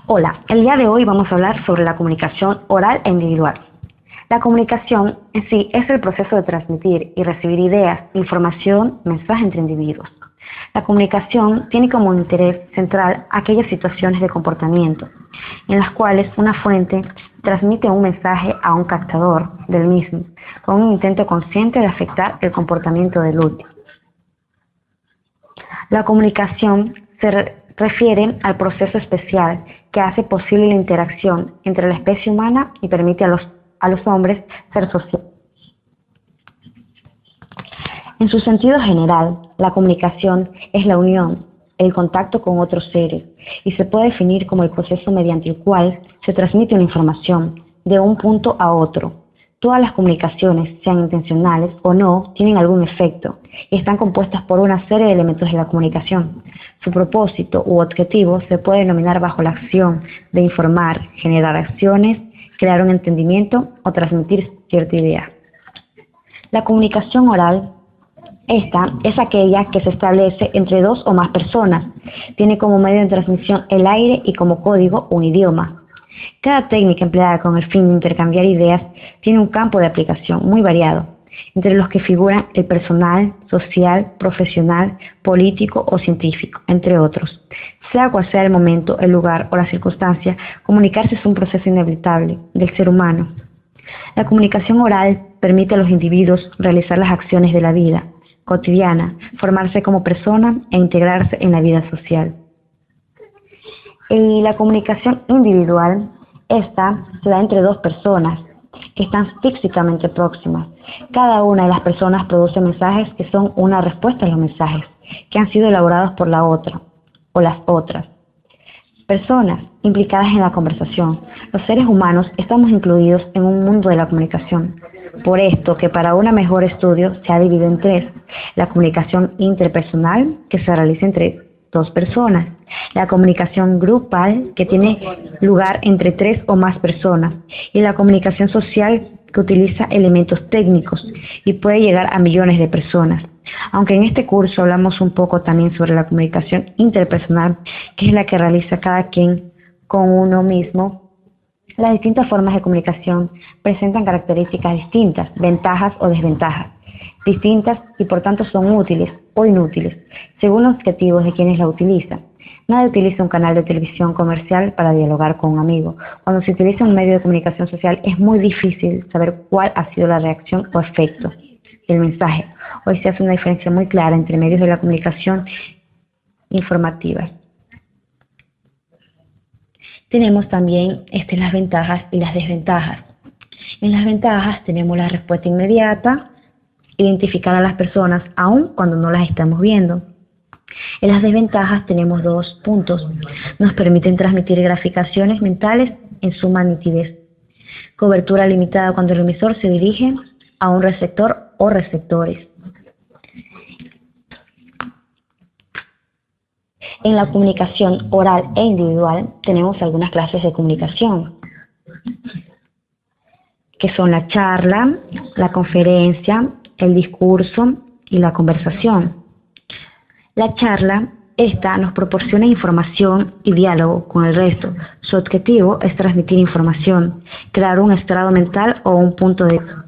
Hola, el día de hoy vamos a hablar sobre la comunicación oral e individual. La comunicación en sí es el proceso de transmitir y recibir ideas, información, mensajes entre individuos. La comunicación tiene como interés central aquellas situaciones de comportamiento en las cuales una fuente transmite un mensaje a un captador del mismo con un intento consciente de afectar el comportamiento del último. La comunicación se refiere al proceso especial que hace posible la interacción entre la especie humana y permite a los hombres ser sociales. En su sentido general, la comunicación es la unión, el contacto con otros seres, y se puede definir como el proceso mediante el cual se transmite una información de un punto a otro. Todas las comunicaciones, sean intencionales o no, tienen algún efecto y están compuestas por una serie de elementos de la comunicación. Su propósito u objetivo se puede denominar bajo la acción de informar, generar acciones, crear un entendimiento o transmitir cierta idea. La comunicación oral, esta es aquella que se establece entre dos o más personas. Tiene como medio de transmisión el aire y como código un idioma. Cada técnica empleada con el fin de intercambiar ideas tiene un campo de aplicación muy variado, entre los que figuran el personal, social, profesional, político o científico, entre otros. Sea cual sea el momento, el lugar o la circunstancia, comunicarse es un proceso inevitable del ser humano. La comunicación oral permite a los individuos realizar las acciones de la vida cotidiana, formarse como persona e integrarse en la vida social. Y la comunicación individual, esta se da entre dos personas que están físicamente próximas. Cada una de las personas produce mensajes que son una respuesta a los mensajes que han sido elaborados por la otra o las otras personas implicadas en la conversación. Los seres humanos estamos incluidos en un mundo de la comunicación. Por esto que para un mejor estudio se ha dividido en tres: la comunicación interpersonal, que se realiza entre dos personas; la comunicación grupal, que tiene lugar entre tres o más personas; y la comunicación social, que utiliza elementos técnicos y puede llegar a millones de personas. Aunque en este curso hablamos un poco también sobre la comunicación interpersonal, que es la que realiza cada quien con uno mismo, las distintas formas de comunicación presentan características distintas, ventajas o desventajas distintas, y por tanto son útiles o inútiles, según los objetivos de quienes la utilizan. Nadie utiliza un canal de televisión comercial para dialogar con un amigo. Cuando se utiliza un medio de comunicación social es muy difícil saber cuál ha sido la reacción o efecto del mensaje. Hoy se hace una diferencia muy clara entre medios de la comunicación informativa. Tenemos también las ventajas y las desventajas. En las ventajas tenemos la respuesta inmediata, identificar a las personas aun cuando no las estamos viendo. En las desventajas tenemos dos puntos. Nos permiten transmitir graficaciones mentales en suma nitidez. Cobertura limitada cuando el emisor se dirige a un receptor o receptores. En la comunicación oral e individual tenemos algunas clases de comunicación, que son la charla, la conferencia, el discurso y la conversación. La charla, esta nos proporciona información y diálogo con el resto. Su objetivo es transmitir información, crear un estado mental o un punto de vista.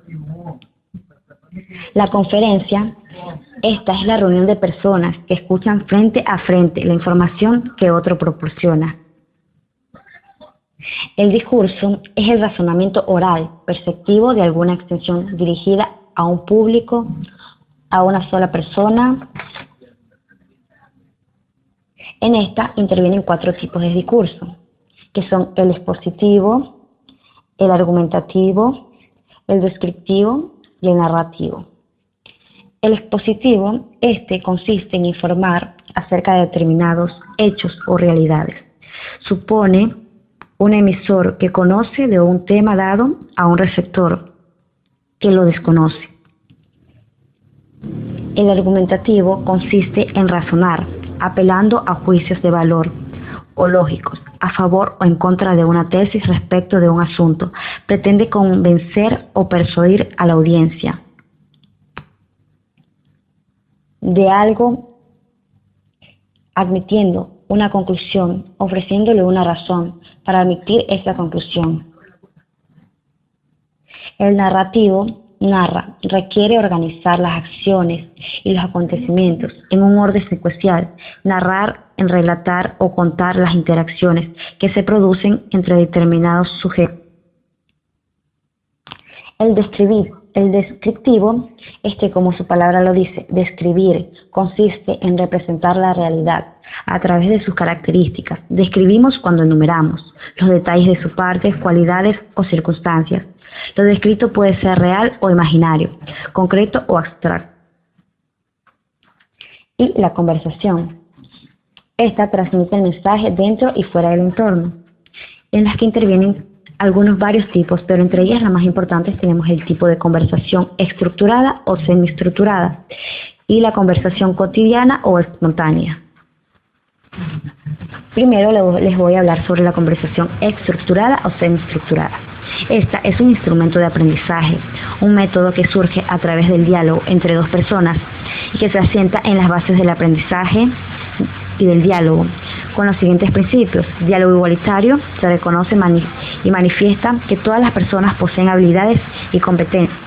La conferencia, esta es la reunión de personas que escuchan frente a frente la información que otro proporciona. El discurso es el razonamiento oral, perceptivo de alguna extensión dirigida a un público, a una sola persona. En esta intervienen 4 tipos de discurso, que son el expositivo, el argumentativo, el descriptivo y el narrativo. El expositivo, consiste en informar acerca de determinados hechos o realidades. Supone un emisor que conoce de un tema dado a un receptor que lo desconoce. El argumentativo consiste en razonar, apelando a juicios de valor o lógicos, a favor o en contra de una tesis respecto de un asunto. Pretende convencer o persuadir a la audiencia de algo, admitiendo una conclusión, ofreciéndole una razón para admitir esa conclusión. El narrativo narra, requiere organizar las acciones y los acontecimientos en un orden secuencial, narrar, en relatar o contar las interacciones que se producen entre determinados sujetos. El descriptivo, como su palabra lo dice, describir, consiste en representar la realidad a través de sus características. Describimos cuando enumeramos los detalles de sus partes, cualidades o circunstancias. Lo descrito puede ser real o imaginario, concreto o abstracto. Y la conversación. Esta transmite el mensaje dentro y fuera del entorno, en las que intervienen varios tipos, pero entre ellas las más importantes tenemos el tipo de conversación estructurada o semiestructurada y la conversación cotidiana o espontánea. Primero les voy a hablar sobre la conversación estructurada o semiestructurada. Esta es un instrumento de aprendizaje, un método que surge a través del diálogo entre dos personas y que se asienta en las bases del aprendizaje y del diálogo, con los siguientes principios. Diálogo igualitario: se reconoce y manifiesta que todas las personas poseen habilidades y competencias.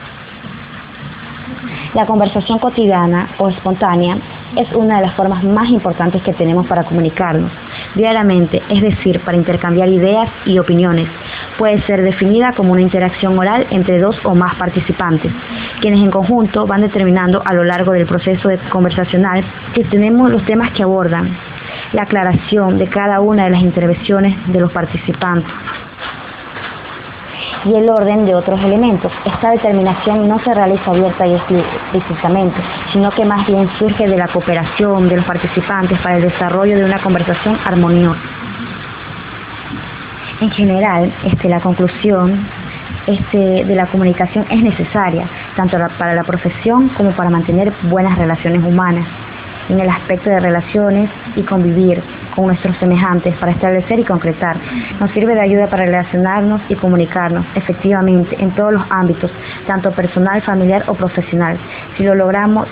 La conversación cotidiana o espontánea es una de las formas más importantes que tenemos para comunicarnos diariamente, es decir, para intercambiar ideas y opiniones. Puede ser definida como una interacción oral entre dos o más participantes, quienes en conjunto van determinando a lo largo del proceso conversacional que tenemos los temas que abordan, la aclaración de cada una de las intervenciones de los participantes y el orden de otros elementos. Esta determinación no se realiza abierta y explícitamente, sino que más bien surge de la cooperación de los participantes para el desarrollo de una conversación armoniosa. En general, la conclusión de la comunicación es necesaria, tanto para la profesión como para mantener buenas relaciones humanas, en el aspecto de relaciones y convivir con nuestros semejantes para establecer y concretar. Nos sirve de ayuda para relacionarnos y comunicarnos efectivamente en todos los ámbitos, tanto personal, familiar o profesional. Si logramos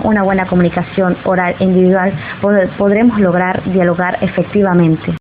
una buena comunicación oral e individual, podremos lograr dialogar efectivamente.